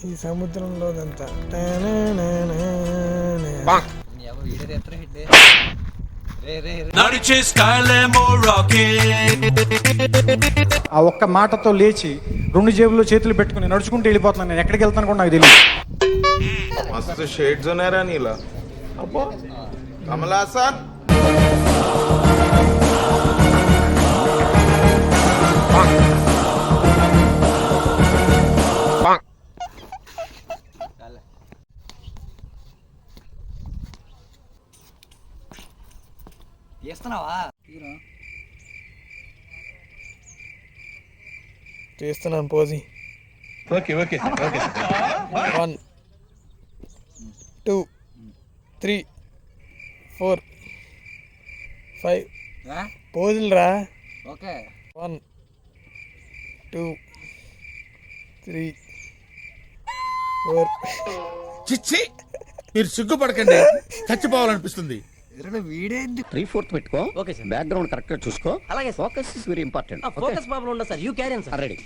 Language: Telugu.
ఈ సముద్రంలోదంతా ఆ ఒక్క మాటతో లేచి 2 జేబుల్లో చేతులు పెట్టుకుని నడుచుకుంటూ వెళ్ళిపోతున్నాను. నేను ఎక్కడికి వెళ్తాను కూడా నాకు తెలియదు. मस्त शेड्स होणार नीला अप्पो कमला हसन చేస్తున్నాను పోజీ. ओके ओके ओके 1 2 3 4 5 పోజులు రా. 1 2 3 4. చిచ్చి మీరు సిగ్గుపడకండి, చచ్చిపోవాలనిపిస్తుంది. 3/4 పెట్టుకో. Okay sir. బ్యాక్గ్రౌండ్ కరెక్ట్ గా చూసుకో. అలాగే. Focus is very important. Focus problem ఉండదు sir. You carry sir. Ready.